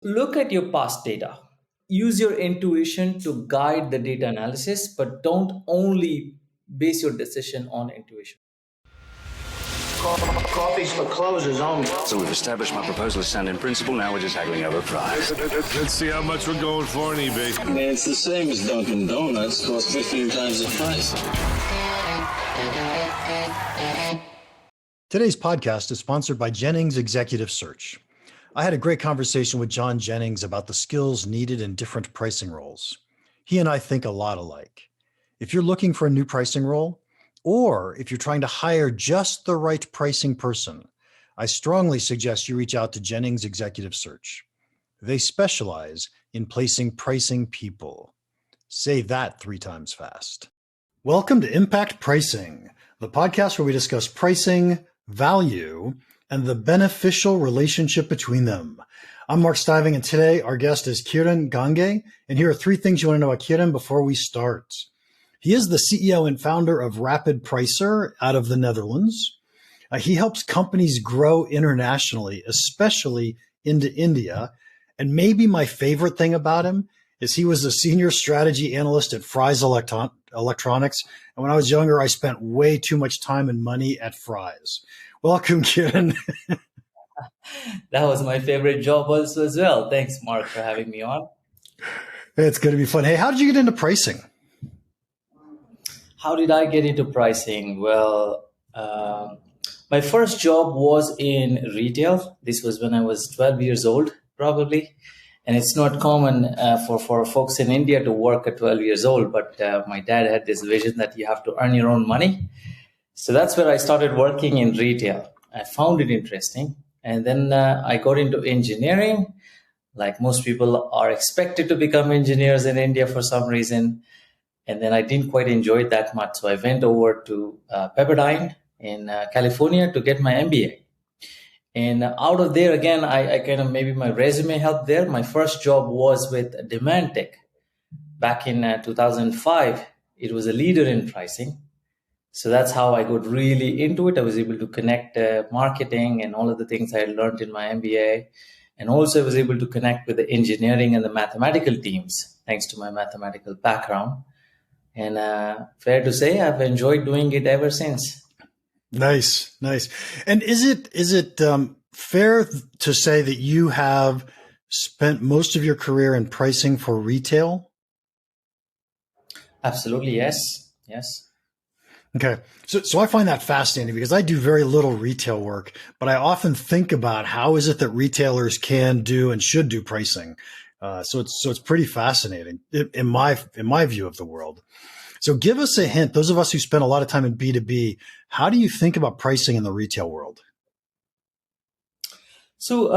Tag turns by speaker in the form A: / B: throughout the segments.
A: Look at your past data. Use your intuition to guide the data analysis, but don't only base your decision on intuition.
B: Coffee's for closers only.
C: So we've established my proposal is sound in principle. Now we're just haggling over price.
D: Let's see how much we're going for on eBay.
B: Man, it's the same as Dunkin' Donuts. Costs 15 times the price.
E: Today's podcast is sponsored by Jennings Executive Search. I had a great conversation with John Jennings about the skills needed in different pricing roles. He and I think a lot alike. If you're looking for a new pricing role, or if you're trying to hire just the right pricing person, I strongly suggest you reach out to Jennings Executive Search. They specialize in placing pricing people. Say that 3 times fast. Welcome to Impact Pricing, the podcast where we discuss pricing, value, and the beneficial relationship between them. I'm Mark Stiving, and today our guest is Kiran Gange. And here are 3 things you want to know about Kiran before we start. He is the CEO and founder of RapidPricer out of the Netherlands. He helps companies grow internationally, especially into India. And maybe my favorite thing about him is he was a Senior Strategy Analyst at Fry's Electronics. And when I was younger, I spent way too much time and money at Fry's. Welcome, Kiran.
A: That was my favorite job also as well. Thanks, Mark, for having me on.
E: It's going to be fun. Hey, how did you get into pricing?
A: How did I get into pricing? Well, my first job was in retail. This was when I was 12 years old, probably. And it's not common for folks in India to work at 12 years old. But my dad had this vision that you have to earn your own money. So that's where I started working in retail. I found it interesting. And then I got into engineering. Like most people are expected to become engineers in India for some reason. And then I didn't quite enjoy it that much. So I went over to Pepperdine in California to get my MBA. And out of there, again, I kind of, maybe my resume helped there. My first job was with Demand Tech. Back in 2005, it was a leader in pricing. So that's how I got really into it. I was able to connect marketing and all of the things I had learned in my MBA. And also I was able to connect with the engineering and the mathematical teams, thanks to my mathematical background. And fair to say, I've enjoyed doing it ever since.
E: Nice. And is it fair to say that you have spent most of your career in pricing for retail?
A: Absolutely, yes.
E: Okay. So I find that fascinating because I do very little retail work, but I often think about how is it that retailers can do and should do pricing. So it's pretty fascinating in my view of the world. So give us a hint. Those of us who spend a lot of time in B2B, how do you think about pricing in the retail world?
A: So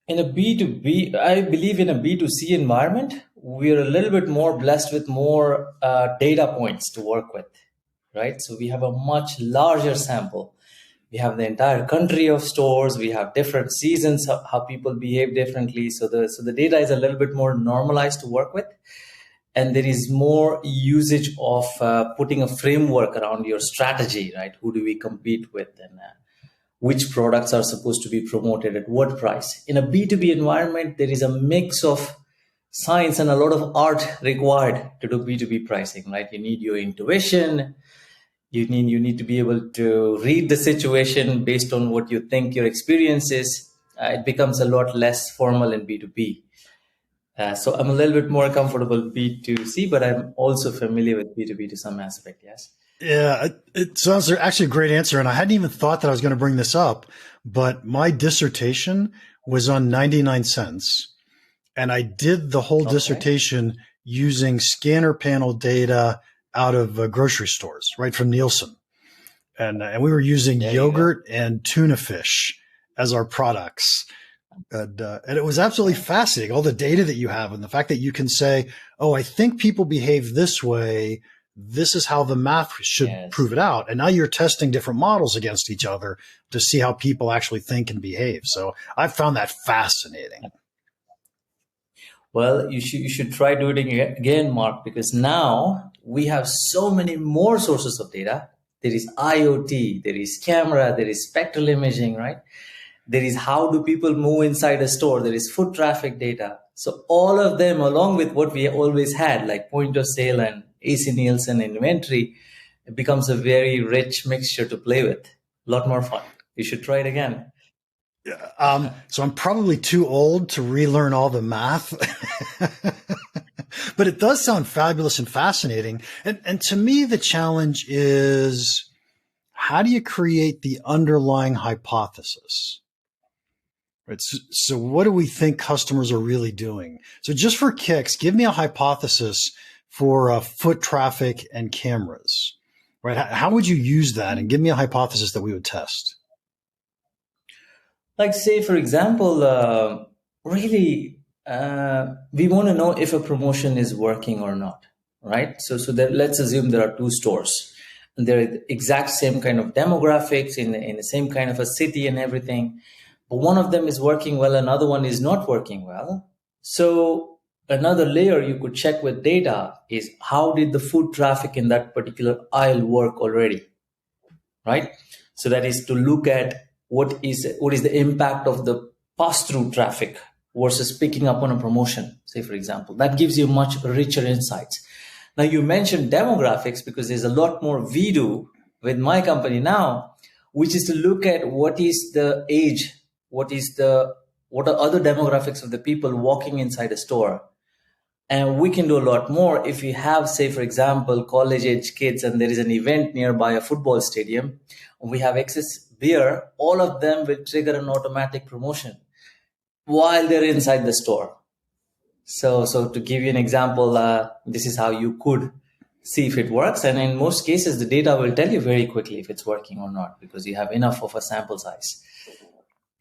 A: in a B2B, I believe in a B2C environment, we're a little bit more blessed with more data points to work with, right? So we have a much larger sample. We have the entire country of stores. We have different seasons, how people behave differently. So the data is a little bit more normalized to work with. And there is more usage of putting a framework around your strategy, right? Who do we compete with and which products are supposed to be promoted at what price? In a B2B environment, there is a mix of science and a lot of art required to do B2B pricing, right? You need your intuition. You need to be able to read the situation based on what you think your experience is. It becomes a lot less formal in B2B. So I'm a little bit more comfortable B2C, but I'm also familiar with B2B to some aspect, yes.
E: Yeah, it sounds actually a great answer. And I hadn't even thought that I was going to bring this up, but my dissertation was on 99 cents. And I did the whole dissertation using scanner panel data out of grocery stores, right from Nielsen. And we were using yogurt and tuna fish as our products. And it was absolutely fascinating, all the data that you have and the fact that you can say, oh, I think people behave this way. This is how the math should prove it out. And now you're testing different models against each other to see how people actually think and behave. So I found that fascinating.
A: Well, you should try doing it again, Mark, because now we have so many more sources of data. There is IoT, there is camera, there is spectral imaging, right? There is how do people move inside a store. There is foot traffic data. So all of them, along with what we always had, like point of sale and AC Nielsen inventory, it becomes a very rich mixture to play with. A lot more fun. You should try it again.
E: So I'm probably too old to relearn all the math, but it does sound fabulous and fascinating. And to me, the challenge is, how do you create the underlying hypothesis? Right. So what do we think customers are really doing? So just for kicks, give me a hypothesis for foot traffic and cameras, right? How would you use that? And give me a hypothesis that we would test.
A: Like, say, for example, we want to know if a promotion is working or not, right? So let's assume there are two stores, and they're the exact same kind of demographics in the same kind of a city and everything. But one of them is working well, another one is not working well. So another layer you could check with data is, how did the foot traffic in that particular aisle work already, right? So that is to look at what is the impact of the pass-through traffic versus picking up on a promotion, say, for example. That gives you much richer insights. Now, you mentioned demographics because there's a lot more we do with my company now, which is to look at what is the age, what are other demographics of the people walking inside a store. And we can do a lot more if we have, say, for example, college-age kids, and there is an event nearby a football stadium, and we have excess beer, all of them will trigger an automatic promotion while they're inside the store. So to give you an example, this is how you could see if it works. And in most cases, the data will tell you very quickly if it's working or not, because you have enough of a sample size.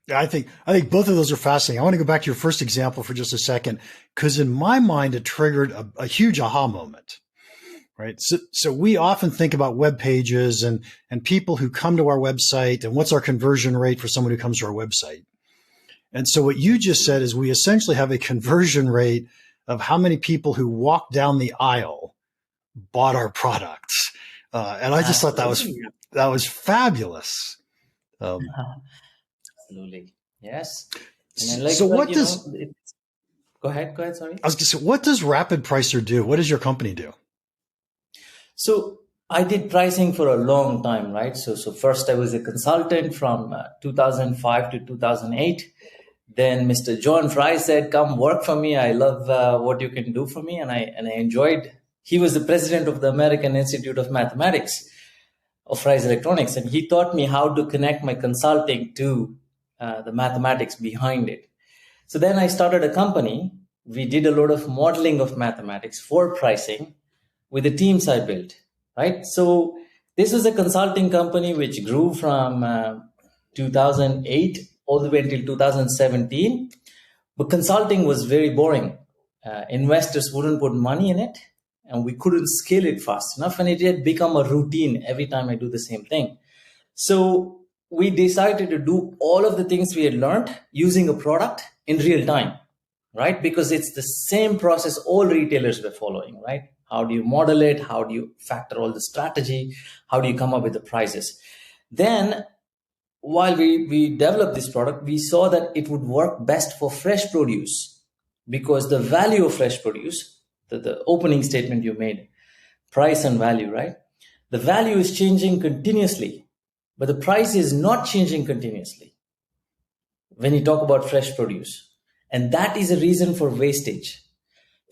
E: Yeah, I think both of those are fascinating. I want to go back to your first example for just a second, because in my mind, it triggered a huge aha moment. Right. So we often think about web pages and people who come to our website and what's our conversion rate for someone who comes to our website. And so what you just said is we essentially have a conversion rate of how many people who walked down the aisle bought our products. And I just thought that was fabulous.
A: Absolutely. Yes.
E: So what does,
A: go ahead. Sorry.
E: I was going to say, what does RapidPricer do? What does your company do?
A: So I did pricing for a long time, right? So first I was a consultant from 2005 to 2008. Then Mr. John Fry said, "Come work for me. I love what you can do for me," and I enjoyed. He was the president of the American Institute of Mathematics of Fry's Electronics, and he taught me how to connect my consulting to the mathematics behind it. So then I started a company. We did a lot of modeling of mathematics for pricing with the teams I built, right? So this was a consulting company which grew from 2008 all the way until 2017. But consulting was very boring. Investors wouldn't put money in it, and we couldn't scale it fast enough. And it had become a routine every time I do the same thing. So we decided to do all of the things we had learned using a product in real time, right? Because it's the same process all retailers were following, right? How do you model it? How do you factor all the strategy? How do you come up with the prices? Then, while we developed this product, we saw that it would work best for fresh produce, because the value of fresh produce, the opening statement you made, price and value, right? The value is changing continuously, but the price is not changing continuously when you talk about fresh produce. And that is a reason for wastage.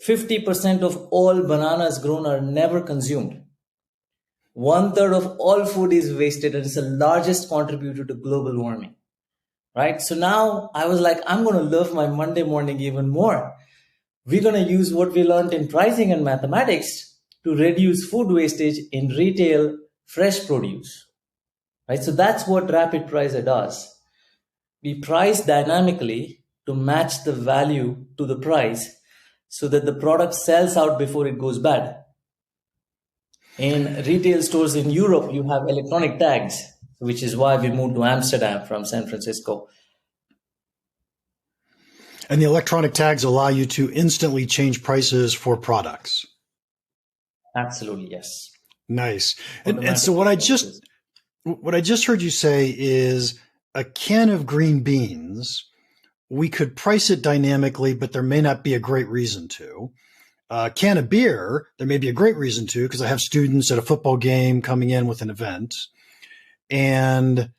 A: 50% of all bananas grown are never consumed. 1/3 of all food is wasted, and it's the largest contributor to global warming, right? So now I was like, I'm going to love my Monday morning even more. We're going to use what we learned in pricing and mathematics to reduce food wastage in retail fresh produce, right? So that's what RapidPricer does. We price dynamically to match the value to the price, so that the product sells out before it goes bad. In retail stores in Europe, you have electronic tags, which is why we moved to Amsterdam from San Francisco.
E: And the electronic tags allow you to instantly change prices for products.
A: Absolutely, yes.
E: Nice. And so what I just heard you say is a can of green beans, we could price it dynamically, but there may not be a great reason to. A can of beer, there may be a great reason to, because I have students at a football game coming in with an event. And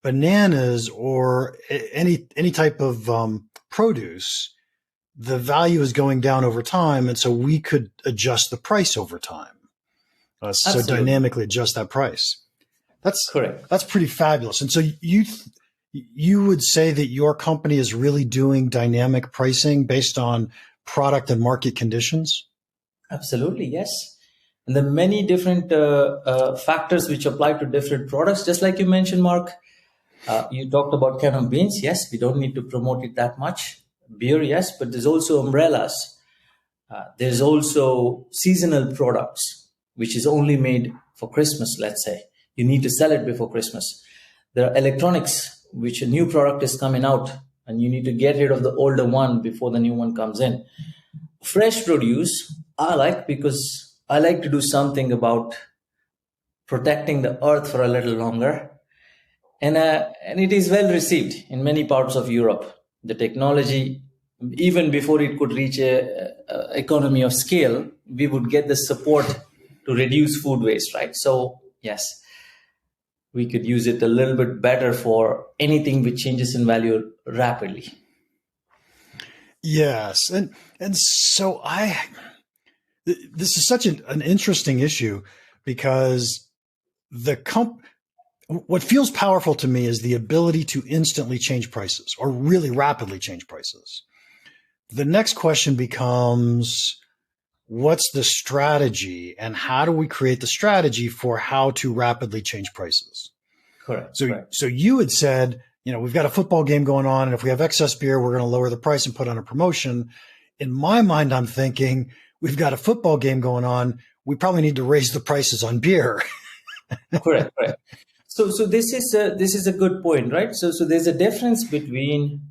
E: bananas or any type of produce, the value is going down over time. And so we could adjust the price over time. So dynamically adjust that price. That's
A: correct.
E: That's pretty fabulous. And so you would say that your company is really doing dynamic pricing based on product and market conditions?
A: Absolutely, yes. And there are many different factors which apply to different products. Just like you mentioned, Mark, you talked about can of beans. Yes, we don't need to promote it that much. Beer, yes, but there's also umbrellas. There's also seasonal products, which is only made for Christmas, let's say. You need to sell it before Christmas. There are electronics, which a new product is coming out, and you need to get rid of the older one before the new one comes in. Fresh produce, I like, because I like to do something about protecting the earth for a little longer. And it is well received in many parts of Europe. The technology, even before it could reach a economy of scale, we would get the support to reduce food waste, right? So yes, we could use it a little bit better for anything which changes in value rapidly.
E: Yes. And so this is such an interesting issue, because what feels powerful to me is the ability to instantly change prices, or really rapidly change prices. The next question becomes, what's the strategy, and how do we create the strategy for how to rapidly change prices?
A: Correct.
E: So you had said, we've got a football game going on, and if we have excess beer, we're going to lower the price and put on a promotion. In my mind, I'm thinking, we've got a football game going on, we probably need to raise the prices on beer.
A: Correct. So this is a good point, right? So there's a difference between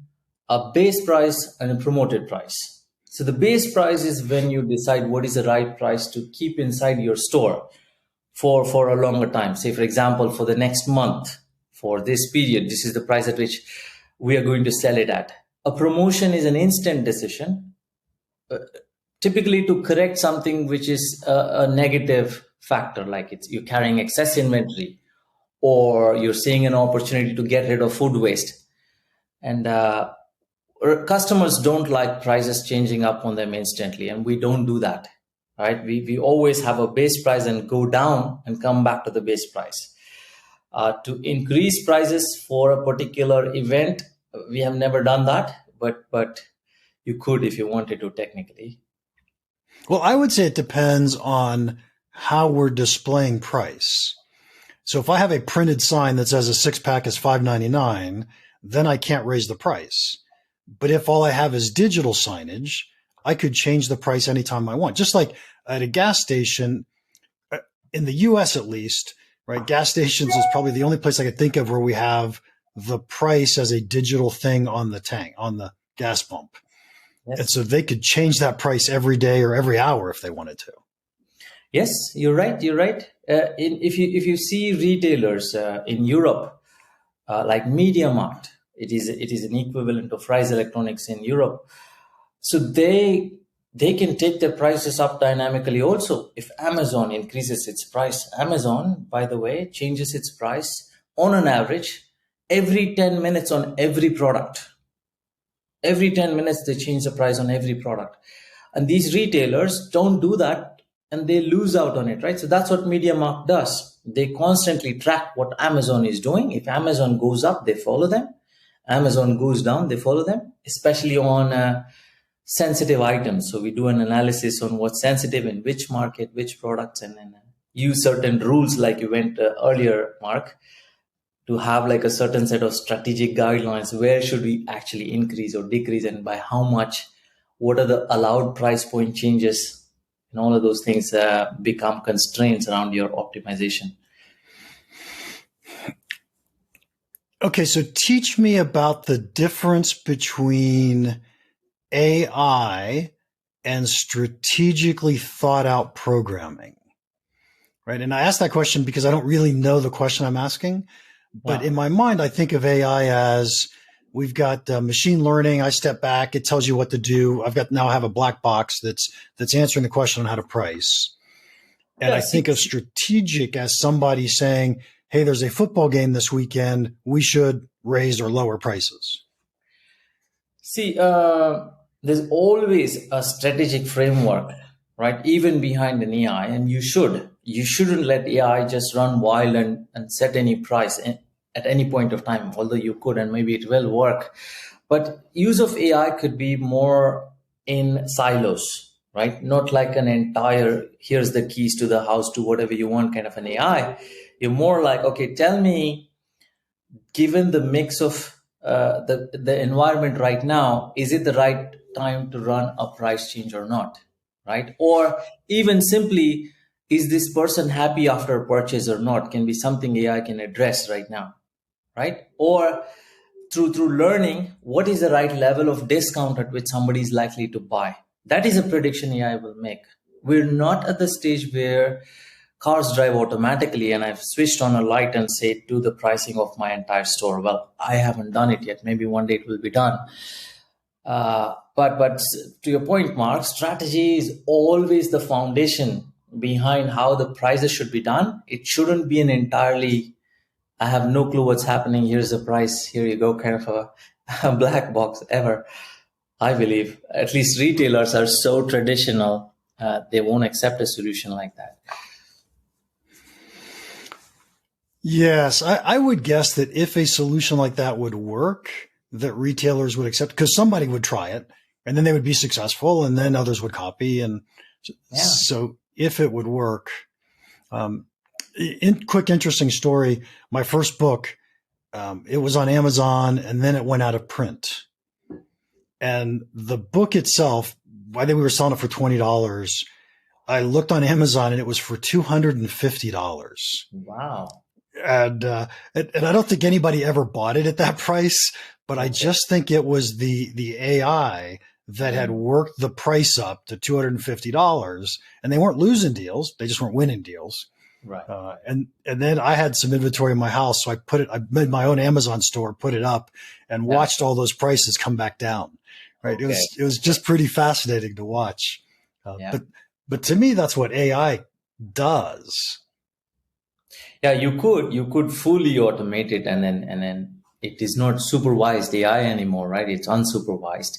A: a base price and a promoted price. So the base price is when you decide what is the right price to keep inside your store for a longer time. Say, for example, for the next month, for this period, this is the price at which we are going to sell it at. A promotion is an instant decision, typically to correct something which is a negative factor, like you're carrying excess inventory, or you're seeing an opportunity to get rid of food waste. And customers don't like prices changing up on them instantly, and we don't do that, right? We always have a base price and go down and come back to the base price. To increase prices for a particular event, we have never done that, but you could if you wanted to technically.
E: Well, I would say it depends on how we're displaying price. So if I have a printed sign that says a 6-pack is $5.99, then I can't raise the price. But if all I have is digital signage, I could change the price anytime I want. Just like at a gas station, in the US at least, right? Gas stations is probably the only place I could think of where we have the price as a digital thing on the tank, on the gas pump. Yes. And so they could change that price every day or every hour if they wanted to.
A: Yes, you're right. If you see retailers in Europe, like MediaMarkt, it is an equivalent of Rise Electronics in Europe. So they can take their prices up dynamically also. If Amazon increases its price, Amazon, by the way, changes its price on an average every 10 minutes on every product. Every 10 minutes, they change the price on every product. And these retailers don't do that, and they lose out on it, right? So that's what MediaMarkt does. They constantly track what Amazon is doing. If Amazon goes up, they follow them. Amazon goes down, they follow them, especially on sensitive items. So we do an analysis on what's sensitive in which market, which products, and then use certain rules like you went earlier, Mark, to have like a certain set of strategic guidelines. Where should we actually increase or decrease, and by how much? What are the allowed price point changes? And all of those things become constraints around your optimization.
E: Okay, so teach me about the difference between AI and strategically thought out programming, right? And I ask that question because I don't really know the question I'm asking, But
A: Yeah.
E: in my mind, I think of AI as we've got machine learning. I step back, it tells you what to do. I have a black box that's answering the question on how to price. And
A: Yeah,
E: I think of strategic as somebody saying, hey, there's a football game this weekend. We should raise or lower prices.
A: See, there's always a strategic framework, right? Even behind an AI, and you shouldn't let AI just run wild and set any price at any point of time, although you could, and maybe it will work. But use of AI could be more in silos, right? Not like an entire, here's the keys to the house, to whatever you want kind of an AI. You're more like, okay, tell me, given the mix of the environment right now, is it the right time to run a price change or not, right? Or even simply, is this person happy after a purchase or not? Can be something AI can address right now, right? Or through learning, what is the right level of discount at which somebody is likely to buy? That is a prediction AI will make. We're not at the stage where cars drive automatically and I've switched on a light and say, do the pricing of my entire store. Well, I haven't done it yet. Maybe one day it will be done. But to your point, Mark, strategy is always the foundation behind how the prices should be done. It shouldn't be an entirely, I have no clue what's happening, here's the price, here you go, kind of a black box ever. I believe at least retailers are so traditional, they won't accept a solution like that.
E: Yes, I would guess that if a solution like that would work, that retailers would accept, because somebody would try it and then they would be successful and then others would copy. And so if it would work, quick, interesting story. My first book, it was on Amazon and then it went out of print. And the book itself, I think we were selling it for $20. I looked on Amazon and it was for $250.
A: Wow.
E: And I don't think anybody ever bought it at that price, but I just think it was the AI that had worked the price up to $250, and they weren't losing deals. They just weren't winning deals.
A: Right.
E: And then I had some inventory in my house. So I made my own Amazon store, put it up and watched all those prices come back down. Right. Okay. It was just pretty fascinating to watch. But to me, that's what AI does.
A: Yeah, you could fully automate it and then it is not supervised AI anymore, right? It's unsupervised.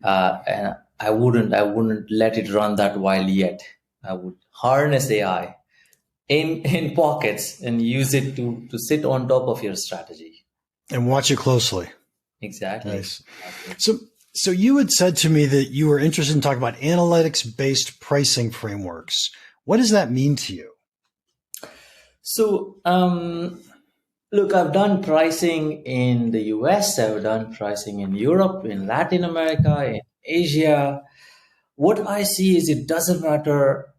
A: And I wouldn't let it run that wild yet. I would harness AI in pockets and use it to sit on top of your strategy.
E: And watch it closely.
A: Exactly.
E: Nice. So you had said to me that you were interested in talking about analytics-based pricing frameworks. What does that mean to you?
A: So, look, I've done pricing in the US, I've done pricing in Europe, in Latin America, in Asia. What I see is it doesn't matter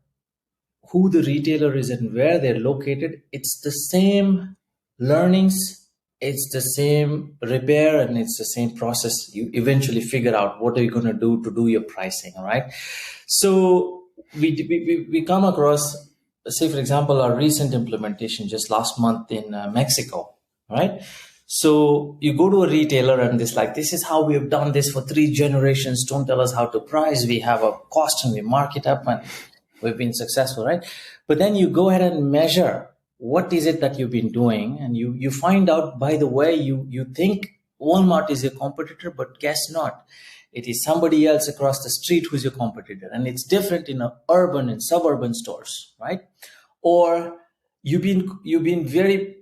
A: who the retailer is and where they're located. It's the same learnings, it's the same repair, and it's the same process. You eventually figure out what are you going to do your pricing, all right? So we come across, say, for example, our recent implementation just last month in Mexico, right? So you go to a retailer and this is how we have done this for 3 generations. Don't tell us how to price. We have a cost and we mark it up and we've been successful, right? But then you go ahead and measure what is it that you've been doing. And you find out, by the way, you think Walmart is your competitor, but guess not. It is somebody else across the street who's your competitor. And it's different in urban and suburban stores, right? Or you've been very,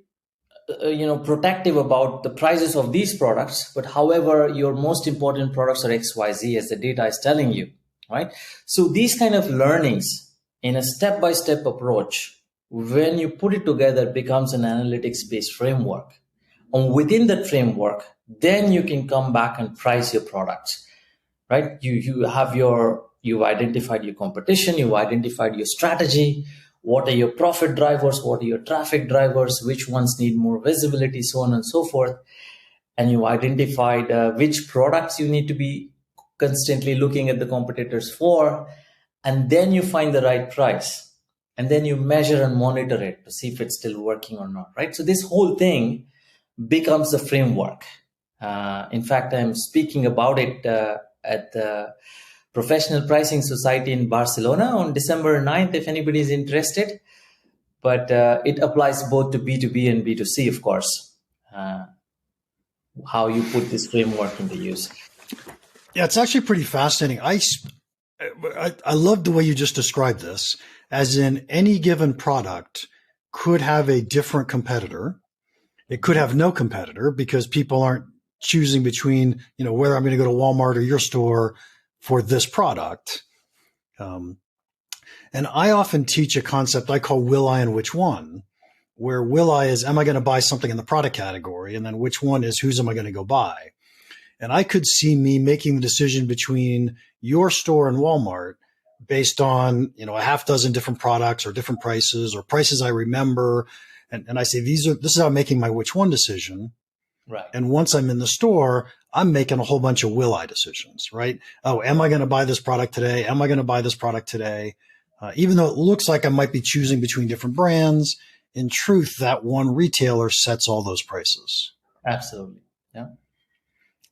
A: protective about the prices of these products, but however, your most important products are XYZ as the data is telling you, right? So these kind of learnings in a step-by-step approach, when you put it together, becomes an analytics-based framework. And within that framework, then you can come back and price your products. Right? You've identified your competition, you've identified your strategy, what are your profit drivers, what are your traffic drivers, which ones need more visibility, so on and so forth. And you identified which products you need to be constantly looking at the competitors for. And then you find the right price. And then you measure and monitor it to see if it's still working or not, right? So this whole thing becomes the framework. In fact, I'm speaking about it at the Professional Pricing Society in Barcelona on December 9th, if anybody is interested. But it applies both to B2B and B2C, of course, how you put this framework into use.
E: Yeah, it's actually pretty fascinating. I love the way you just described this, as in any given product could have a different competitor. It could have no competitor because people aren't choosing between, whether I'm going to go to Walmart or your store for this product. And I often teach a concept I call will I and which one, where will I is, am I going to buy something in the product category? And then which one is, whose am I going to go buy? And I could see me making the decision between your store and Walmart based on, a half dozen different products or different prices or prices I remember. And I say, this is how I'm making my which one decision.
A: Right.
E: And once I'm in the store, I'm making a whole bunch of will I decisions, right? Oh, am I going to buy this product today? Am I going to buy this product today? Even though it looks like I might be choosing between different brands, in truth, that one retailer sets all those prices.
A: Absolutely. Yeah.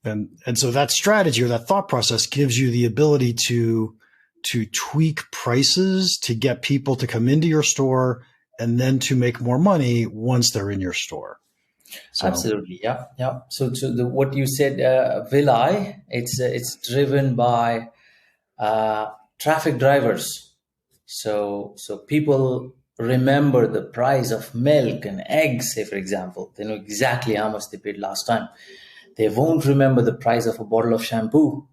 E: And so that strategy or that thought process gives you the ability to tweak prices to get people to come into your store and then to make more money once they're in your store. So.
A: Absolutely. Yeah. Yeah. So what you said, will I, it's driven by traffic drivers. So people remember the price of milk and eggs, say, for example. They know exactly how much they paid last time. They won't remember the price of a bottle of shampoo.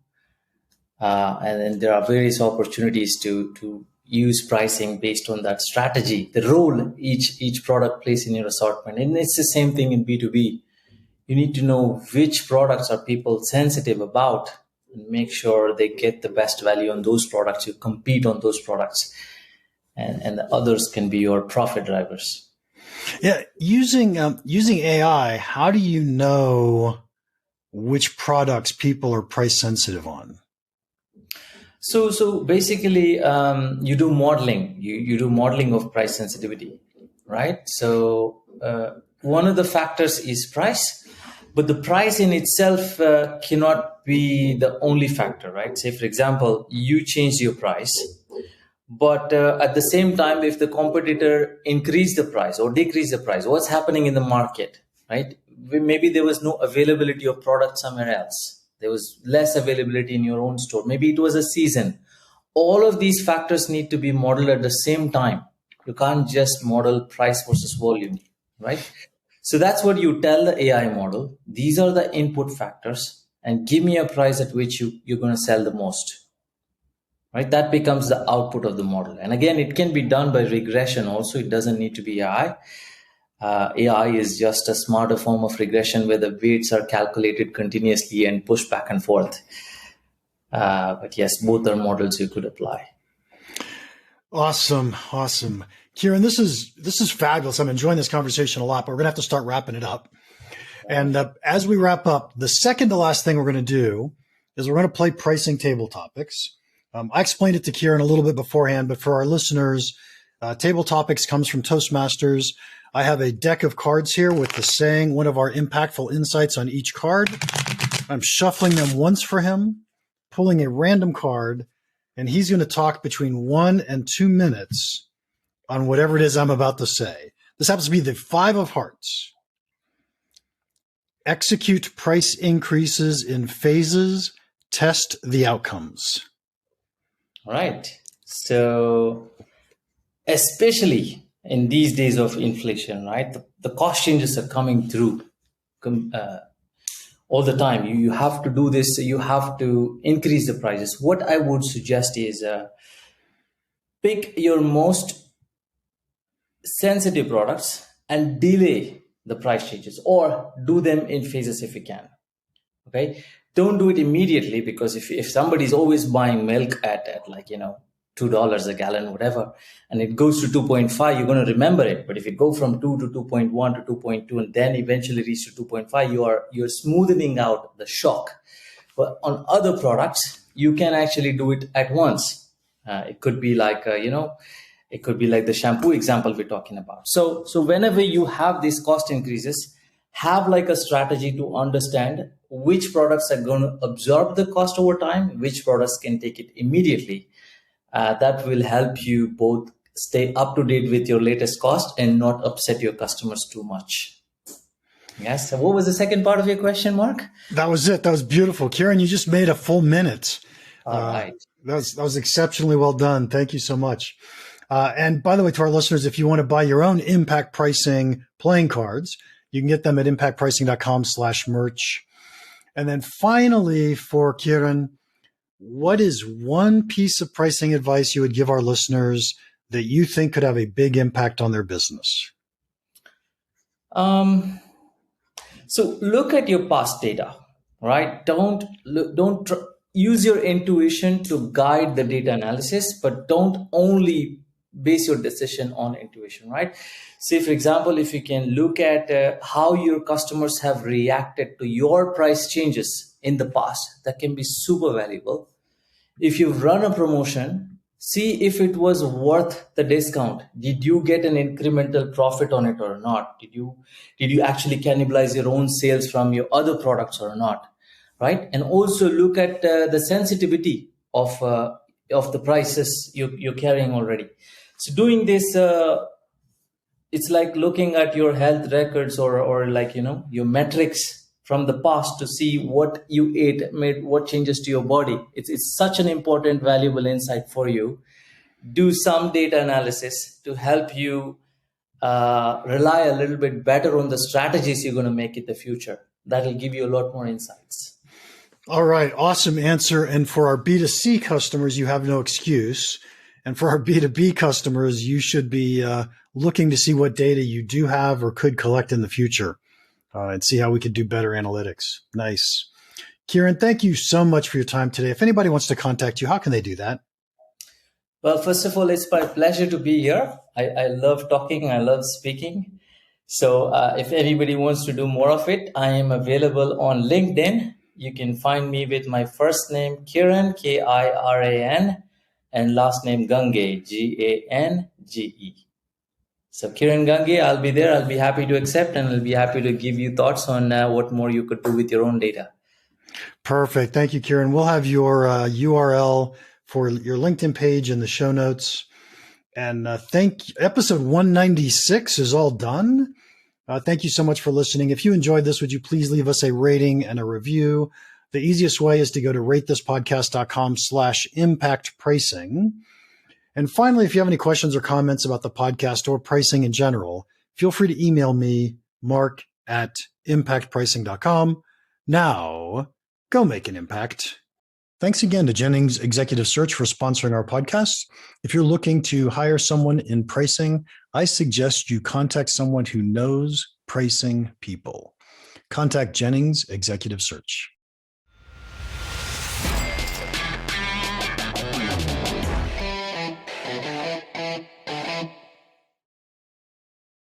A: And then there are various opportunities to use pricing based on that strategy, the role each product plays in your assortment. And it's the same thing in B2B. You need to know which products are people sensitive about and make sure they get the best value on those products. You compete on those products, and the others can be your profit drivers.
E: Yeah. Using AI, how do you know which products people are price sensitive on?
A: So basically, you do modeling. You do modeling of price sensitivity, right? So one of the factors is price, but the price in itself cannot be the only factor, right? Say, for example, you change your price, but at the same time, if the competitor increase the price or decrease the price, what's happening in the market, right? Maybe there was no availability of product somewhere else. There was less availability in your own store. Maybe it was a season. All of these factors need to be modeled at the same time. You can't just model price versus volume, right? So that's what you tell the AI model. These are the input factors, and give me a price at which you're going to sell the most, right? That becomes the output of the model. And again, it can be done by regression also. It doesn't need to be AI. AI is just a smarter form of regression where the weights are calculated continuously and pushed back and forth. But yes, both are models you could apply.
E: Awesome. Kiran, this is fabulous. I'm enjoying this conversation a lot, but we're going to have to start wrapping it up. And as we wrap up, the second to last thing we're going to do is we're going to play pricing table topics. I explained it to Kiran a little bit beforehand, but for our listeners, table topics comes from Toastmasters. I have a deck of cards here with the saying, one of our impactful insights on each card. I'm shuffling them once for him, pulling a random card, and he's going to talk between 1 and 2 minutes on whatever it is I'm about to say. This happens to be the 5 of Hearts. Execute price increases in phases. Test the outcomes.
A: All right. So especially in these days of inflation, right? The cost changes are coming through all the time. You have to do this. You have to increase the prices. What I would suggest is pick your most sensitive products and delay the price changes, or do them in phases if you can. Okay. Don't do it immediately, because if somebody's always buying milk at like, $2 a gallon, whatever, and it goes to 2.5, you're going to remember it. But if you go from 2 to 2.1 to 2.2 and then eventually reach to 2.5, you're smoothing out the shock. But on other products, you can actually do it at once. It could be like, it could be like the shampoo example we're talking about. So whenever you have these cost increases, have like a strategy to understand which products are going to absorb the cost over time, which products can take it immediately. That will help you both stay up to date with your latest cost and not upset your customers too much. Yes. So what was the second part of your question, Mark?
E: That was it. That was beautiful. Kiran, you just made a full minute.
A: All right.
E: That was exceptionally well done. Thank you so much. And by the way, to our listeners, if you want to buy your own impact pricing playing cards, you can get them at impactpricing.com/merch. And then finally, for Kiran, what is one piece of pricing advice you would give our listeners that you think could have a big impact on their business?
A: So look at your past data, right? Use your intuition to guide the data analysis, but don't only base your decision on intuition, right? Say, for example, if you can look at how your customers have reacted to your price changes in the past, that can be super valuable. If you've run a promotion, see if it was worth the discount. Did you get an incremental profit on it or not? Did you actually cannibalize your own sales from your other products or not? Right? And also look at the sensitivity of the prices you're carrying already. So doing this, it's like looking at your health records or like, your metrics from the past to see what you ate, made what changes to your body. It's such an important, valuable insight for you. Do some data analysis to help you rely a little bit better on the strategies you're going to make in the future. That'll give you a lot more insights.
E: All right. Awesome answer. And for our B2C customers, you have no excuse. And for our B2B customers, you should be looking to see what data you do have or could collect in the future and see how we could do better analytics. Nice. Kiran, thank you so much for your time today. If anybody wants to contact you, how can they do that?
A: Well, first of all, it's my pleasure to be here. I love talking. I love speaking. So if anybody wants to do more of it, I am available on LinkedIn. You can find me with my first name, Kiran, Kiran, and last name Gange, Gange. So Kiran Gange, I'll be there. I'll be happy to accept, and I'll be happy to give you thoughts on what more you could do with your own data.
E: Perfect. Thank you, Kiran. We'll have your URL for your LinkedIn page in the show notes. And episode 196 is all done. Thank you so much for listening. If you enjoyed this, would you please leave us a rating and a review? The easiest way is to go to ratethispodcast.com/impact pricing. And finally, if you have any questions or comments about the podcast or pricing in general, feel free to email me, mark@impactpricing.com. Now, go make an impact. Thanks again to Jennings Executive Search for sponsoring our podcast. If you're looking to hire someone in pricing, I suggest you contact someone who knows pricing people. Contact Jennings Executive Search.